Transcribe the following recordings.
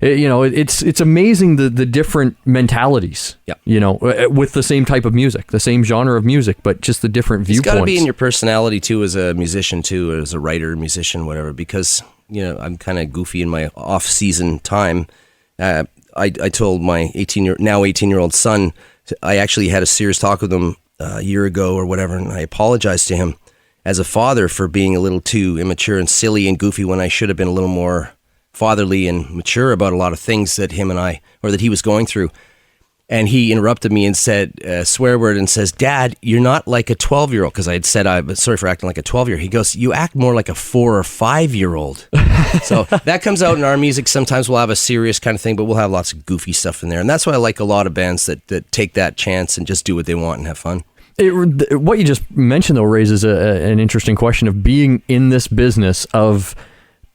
It's amazing the different mentalities. Yeah. With the same type of music, the same genre of music, but just the different viewpoints. It's got to be in your personality too, as a musician too, as a writer, musician, whatever. Because I'm kind of goofy in my off-season time. I told my 18-year-old son, I actually had a serious talk with him a year ago or whatever, and I apologized to him as a father for being a little too immature and silly and goofy when I should have been a little more fatherly and mature about a lot of things that he was going through. And he interrupted me and said a swear word and says, "Dad, you're not like a 12-year-old." Because I had said, I'm sorry for acting like a 12-year-old. He goes, "You act more like a 4 or 5-year-old." So that comes out in our music. Sometimes we'll have a serious kind of thing, but we'll have lots of goofy stuff in there. And that's why I like a lot of bands that take that chance and just do what they want and have fun. What you just mentioned, though, raises an interesting question of being in this business of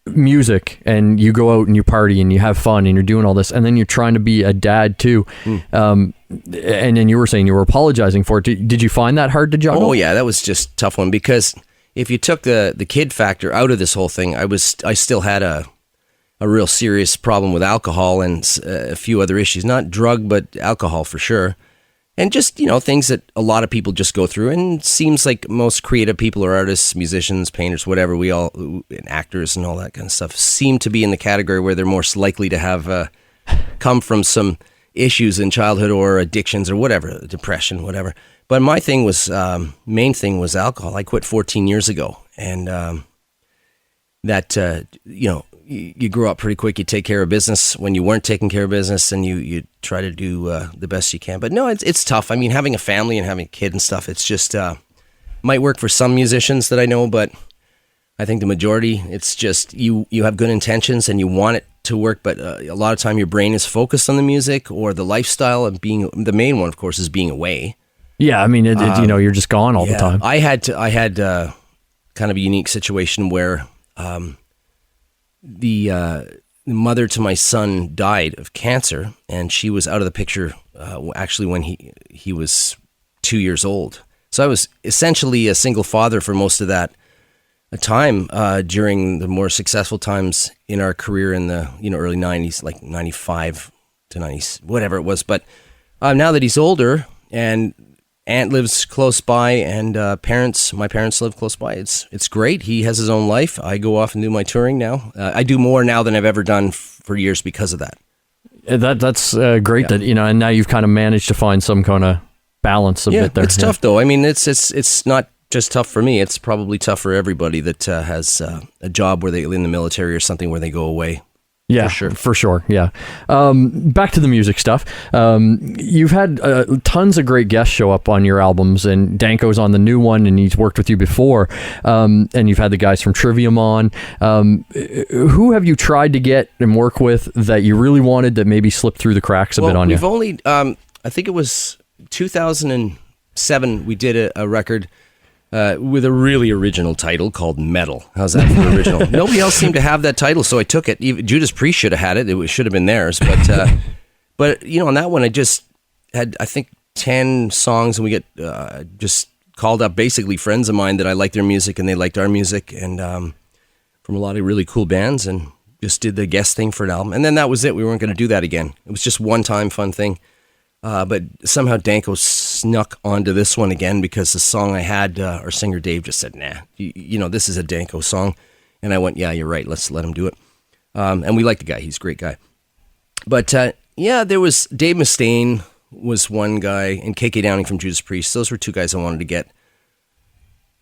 music, and you go out and you party and you have fun and you're doing all this, and then you're trying to be a dad too. And then you were saying you were apologizing for it. Did you find that hard to juggle? Oh yeah, that was just a tough one, because if you took the kid factor out of this whole thing, I still had a real serious problem with alcohol and a few other issues, not drug, but alcohol for sure. And just, things that a lot of people just go through. And it seems like most creative people or artists, musicians, painters, whatever, and actors and all that kind of stuff seem to be in the category where they're more likely to have come from some issues in childhood or addictions or whatever, depression, whatever. But my thing was, main thing was alcohol. I quit 14 years ago. And you grow up pretty quick. You take care of business when you weren't taking care of business, and you try to do the best you can. But no, it's tough. I mean, having a family and having a kid and stuff, it's just might work for some musicians that I know, but I think the majority, it's just you have good intentions and you want it to work, but a lot of time your brain is focused on the music or the lifestyle, and being the main one, of course, is being away. Yeah, I mean, you're just gone all the time. I had kind of a unique situation where the mother to my son died of cancer, and she was out of the picture actually when he was 2 years old. So I was essentially a single father for most of that time during the more successful times in our career in the early 90s, like 95 to 90, whatever it was. But now that he's older and aunt lives close by, and my parents live close by, it's great. He has his own life. I go off and do my touring now. I do more now than I've ever done for years because of that. That's great. Yeah. That and now you've kind of managed to find some kind of balance a bit there. It's tough though. I mean, it's not just tough for me. It's probably tough for everybody that has a job where they in the military or something where they go away. Yeah, for sure. Yeah. Back to the music stuff. You've had tons of great guests show up on your albums, and Danko's on the new one, and he's worked with you before. And you've had the guys from Trivium on. Who have you tried to get and work with that you really wanted that maybe slipped through the cracks a bit on you? We've only, I think it was 2007, we did a record with a really original title called Metal. How's that for original? Nobody else seemed to have that title, so I took it. Judas Priest should have had it. It should have been theirs. But on that one, I just had, I think, 10 songs, and we get just called up basically friends of mine that I liked their music, and they liked our music, and from a lot of really cool bands, and just did the guest thing for an album. And then that was it. We weren't going to do that again. It was just one-time fun thing. But somehow Danko snuck onto this one again, because the song I had, our singer Dave just said, nah, this is a Danko song. And I went, yeah, you're right. Let's let him do it. And we like the guy. He's a great guy. But there was Dave Mustaine was one guy, and KK Downing from Judas Priest. Those were two guys I wanted to get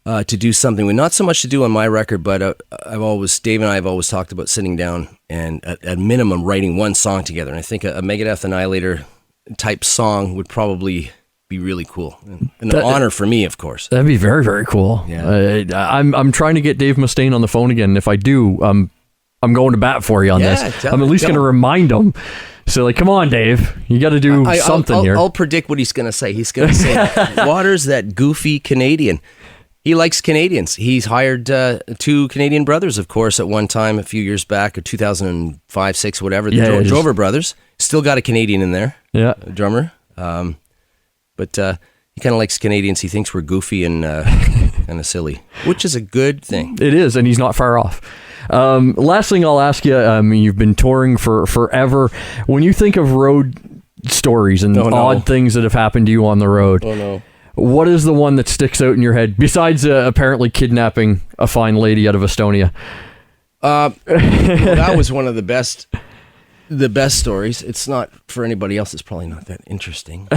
to do something with. Not so much to do on my record, but Dave and I have always talked about sitting down and at minimum writing one song together. And I think a Megadeth Annihilator type song would probably be really cool, and an honor for me, of course. That'd be very, very cool. Yeah. I'm trying to get Dave Mustaine on the phone again. If I do, I'm going to bat for you on this. I'm at least going to remind him. So, come on, Dave, you got to do something here. I'll predict what he's going to say. He's going to say, "Waters, that goofy Canadian." He likes Canadians. He's hired 2 Canadian brothers, of course, at one time a few years back, or 2005, 6, whatever. The Drover brothers. Still got a Canadian in there. Yeah, a drummer. But he kind of likes Canadians. He thinks we're goofy and kind of silly, which is a good thing. It is, and he's not far off. Last thing I'll ask you, you've been touring for forever. When you think of road stories and odd things that have happened to you on the road, what is the one that sticks out in your head, besides apparently kidnapping a fine lady out of Estonia? Well, that was one of the best stories. It's not, for anybody else, it's probably not that interesting.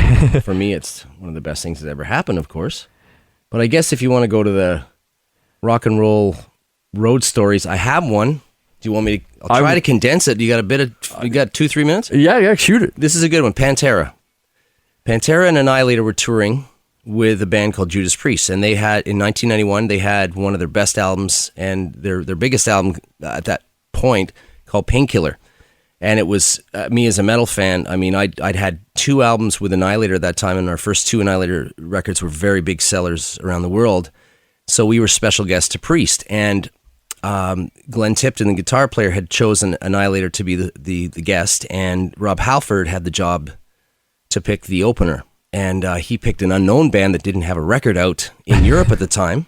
For me, it's one of the best things that ever happened, of course. But I guess if you want to go to the rock and roll road stories, I have one. Do you want me to? I'll try to condense it. You got you got 2-3 minutes? Yeah, shoot it. This is a good one. Pantera and Annihilator were touring with a band called Judas Priest, and they had, in 1991, they had one of their best albums, and their biggest album at that point, called Painkiller. And it was, me as a metal fan, I mean, I'd had 2 albums with Annihilator at that time, and our first 2 Annihilator records were very big sellers around the world. So we were special guests to Priest, and Glenn Tipton, the guitar player, had chosen Annihilator to be the guest, and Rob Halford had the job to pick the opener. And he picked an unknown band that didn't have a record out in Europe at the time.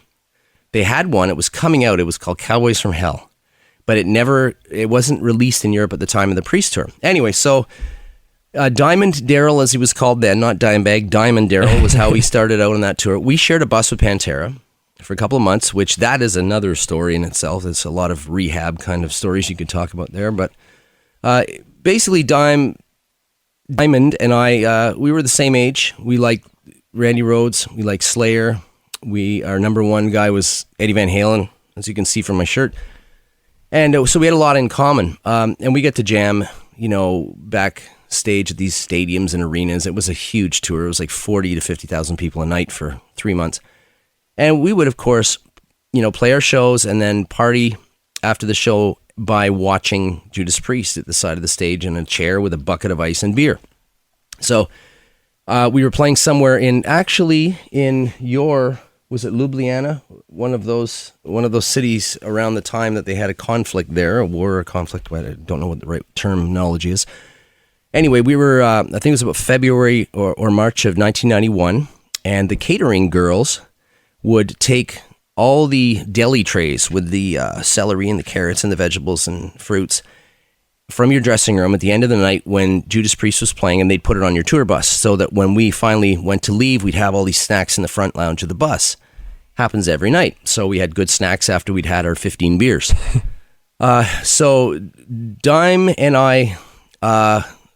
They had one, it was coming out, it was called Cowboys from Hell. But it wasn't released in Europe at the time of the Priest tour. Anyway, so Diamond Daryl, as he was called then, not Dimebag, Diamond Daryl was how he started out on that tour. We shared a bus with Pantera for a couple of months, which that is another story in itself. It's a lot of rehab kind of stories you could talk about there. But basically, Diamond and I, we were the same age. We liked Randy Rhoads. We liked Slayer. Our number one guy was Eddie Van Halen, as you can see from my shirt. And so we had a lot in common. And we get to jam, backstage at these stadiums and arenas. It was a huge tour. It was like 40 to 50,000 people a night for 3 months. And we would, of course, play our shows and then party after the show by watching Judas Priest at the side of the stage in a chair with a bucket of ice and beer. So we were playing somewhere in was it Ljubljana? One of those cities around the time that they had a conflict there, a war or a conflict. I don't know what the right terminology is. Anyway, we were, I think it was about February or March of 1991, and the catering girls would take all the deli trays with the celery and the carrots and the vegetables and fruits from your dressing room at the end of the night when Judas Priest was playing, and they'd put it on your tour bus so that when we finally went to leave, we'd have all these snacks in the front lounge of the bus. Happens every night. So we had good snacks after we'd had our 15 beers. So Dime and I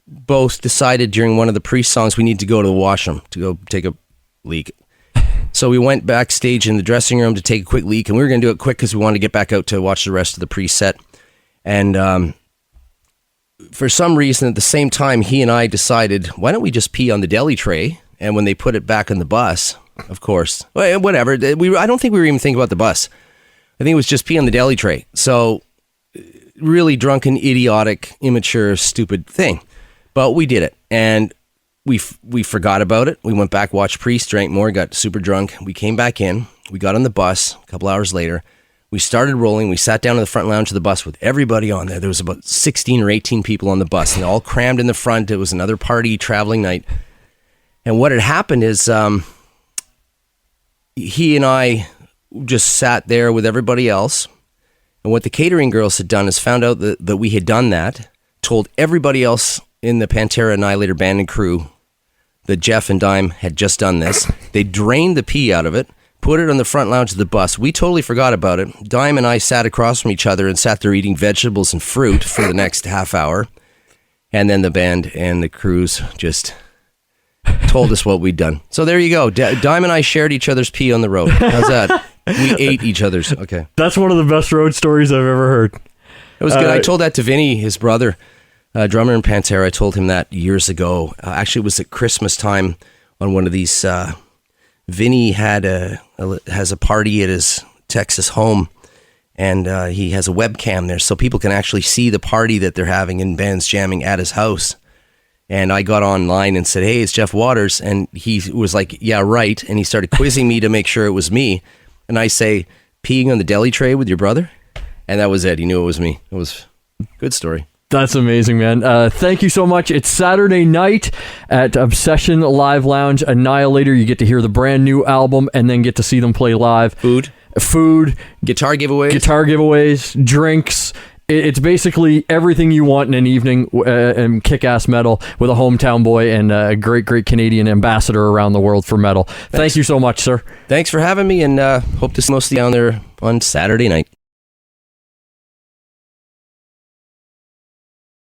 both decided during one of the Priest songs we need to go to the washroom to go take a leak. So we went backstage in the dressing room to take a quick leak, and we were going to do it quick because we wanted to get back out to watch the rest of the Priest set. And for some reason, at the same time, he and I decided, why don't we just pee on the deli tray? And when they put it back on the bus, of course, whatever. I don't think we were even thinking about the bus. I think it was just pee on the deli tray. So really drunken, idiotic, immature, stupid thing. But we did it. And we forgot about it. We went back, watched Priest, drank more, got super drunk. We came back in. We got on the bus a couple hours later. We started rolling. We sat down in the front lounge of the bus with everybody on there. There was about 16 or 18 people on the bus, and all crammed in the front. It was another party, traveling night. And what had happened is he and I just sat there with everybody else. And what the catering girls had done is found out that we had done that, told everybody else in the Pantera Annihilator band and crew that Jeff and Dime had just done this. They drained the pee out of it, put it on the front lounge of the bus. We totally forgot about it. Dime and I sat across from each other and sat there eating vegetables and fruit for the next half hour. And then the band and the crews just told us what we'd done. So there you go. Dime and I shared each other's pee on the road. How's that? We ate each other's. Okay. That's one of the best road stories I've ever heard. It was good. I told that to Vinny, his brother, drummer in Pantera. I told him that years ago. Actually, it was at Christmas time on one of these. Vinny has a party at his Texas home, and he has a webcam there, so people can actually see the party that they're having in bands jamming at his house. And I got online and said, "Hey, it's Jeff Waters," and he was like, "Yeah, right." And he started quizzing me to make sure it was me. And I say, "Peeing on the deli tray with your brother?" And that was it. He knew it was me. It was a good story. That's amazing, man. Thank you so much. It's Saturday night at Obsession Live Lounge, Annihilator. You get to hear the brand new album and then get to see them play live. Food. food, Guitar giveaways, drinks. It's basically everything you want in an evening and kick-ass metal with a hometown boy and a great Canadian ambassador around the world for metal. Thank you so much, sir. Thanks for having me, and hope to see most of you down there on Saturday night.